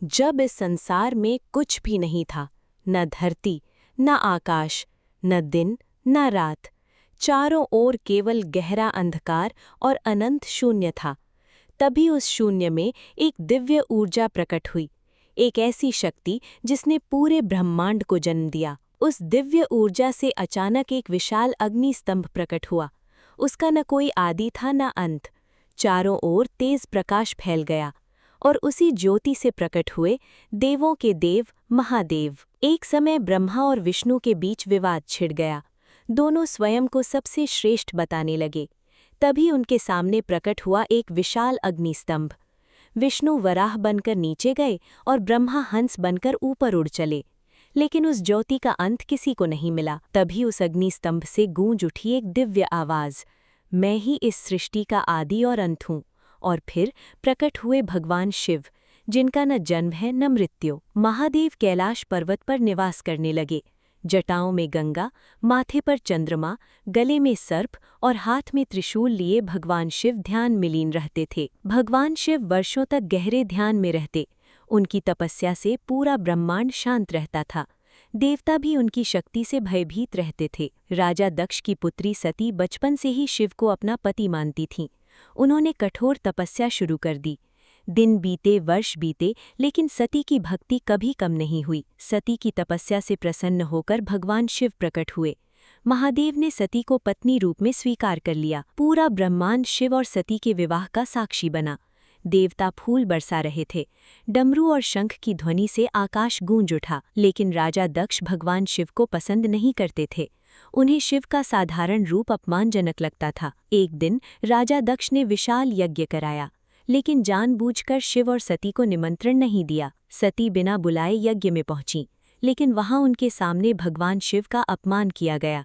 जब इस संसार में कुछ भी नहीं था, न धरती, न आकाश, न दिन, न रात, चारों ओर केवल गहरा अंधकार और अनंत शून्य था। तभी उस शून्य में एक दिव्य ऊर्जा प्रकट हुई, एक ऐसी शक्ति जिसने पूरे ब्रह्मांड को जन्म दिया। उस दिव्य ऊर्जा से अचानक एक विशाल अग्नि स्तंभ प्रकट हुआ। उसका न कोई आदि था न अंत। चारों ओर तेज प्रकाश फैल गया और उसी ज्योति से प्रकट हुए देवों के देव महादेव। एक समय ब्रह्मा और विष्णु के बीच विवाद छिड़ गया। दोनों स्वयं को सबसे श्रेष्ठ बताने लगे। तभी उनके सामने प्रकट हुआ एक विशाल अग्निस्तंभ। विष्णु वराह बनकर नीचे गए और ब्रह्मा हंस बनकर ऊपर उड़ चले, लेकिन उस ज्योति का अंत किसी को नहीं मिला। तभी उस अग्निस्तंभ से गूंज उठी एक दिव्य आवाज, मैं ही इस सृष्टि का आदि और अंत हूँ। और फिर प्रकट हुए भगवान शिव, जिनका न जन्म है न मृत्यु। महादेव कैलाश पर्वत पर निवास करने लगे। जटाओं में गंगा, माथे पर चंद्रमा, गले में सर्प और हाथ में त्रिशूल लिए भगवान शिव ध्यान में लीन रहते थे। भगवान शिव वर्षों तक गहरे ध्यान में रहते। उनकी तपस्या से पूरा ब्रह्मांड शांत रहता था। देवता भी उनकी शक्ति से भयभीत रहते थे। राजा दक्ष की पुत्री सती बचपन से ही शिव को अपना पति मानती थीं। उन्होंने कठोर तपस्या शुरू कर दी। दिन बीते, वर्ष बीते, लेकिन सती की भक्ति कभी कम नहीं हुई। सती की तपस्या से प्रसन्न होकर भगवान शिव प्रकट हुए। महादेव ने सती को पत्नी रूप में स्वीकार कर लिया। पूरा ब्रह्मांड शिव और सती के विवाह का साक्षी बना। देवता फूल बरसा रहे थे। डमरू और शंख की ध्वनि से आकाश गूंज उठा। लेकिन राजा दक्ष भगवान शिव को पसंद नहीं करते थे। उन्हें शिव का साधारण रूप अपमानजनक लगता था। एक दिन राजा दक्ष ने विशाल यज्ञ कराया, लेकिन जानबूझकर शिव और सती को निमंत्रण नहीं दिया। सती बिना बुलाए यज्ञ में पहुंची, लेकिन वहां उनके सामने भगवान शिव का अपमान किया गया।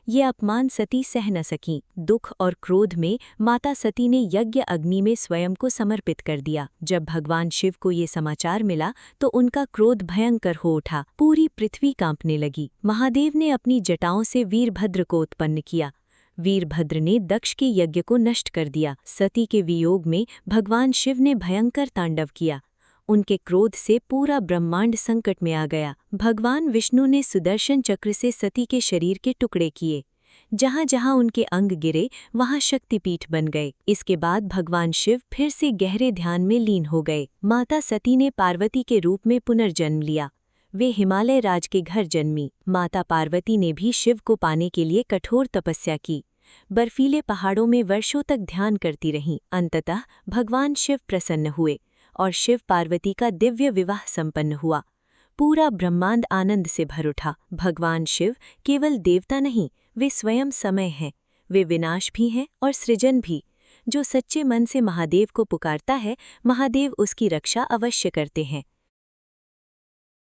ये अपमान सती सह न सकीं। दुख और क्रोध में माता सती ने यज्ञ अग्नि में स्वयं को समर्पित कर दिया। जब भगवान शिव को ये समाचार मिला तो उनका क्रोध भयंकर हो उठा। पूरी पृथ्वी कांपने लगी। महादेव ने अपनी जटाओं से वीरभद्र को उत्पन्न किया। वीरभद्र ने दक्ष के यज्ञ को नष्ट कर दिया। सती के वियोग में भगवान शिव ने भयंकर तांडव किया। उनके क्रोध से पूरा ब्रह्मांड संकट में आ गया। भगवान विष्णु ने सुदर्शन चक्र से सती के शरीर के टुकड़े किए। जहाँ जहाँ उनके अंग गिरे वहाँ शक्तिपीठ बन गए। इसके बाद भगवान शिव फिर से गहरे ध्यान में लीन हो गए। माता सती ने पार्वती के रूप में पुनर्जन्म लिया। वे हिमालय राज के घर जन्मी। माता पार्वती ने भी शिव को पाने के लिए कठोर तपस्या की। बर्फीले पहाड़ों में वर्षों तक ध्यान करती रहीं। अंततः भगवान शिव प्रसन्न हुए और शिव पार्वती का दिव्य विवाह संपन्न हुआ। पूरा ब्रह्मांड आनंद से भर उठा। भगवान शिव केवल देवता नहीं, वे स्वयं समय हैं। वे विनाश भी हैं और सृजन भी। जो सच्चे मन से महादेव को पुकारता है, महादेव उसकी रक्षा अवश्य करते हैं।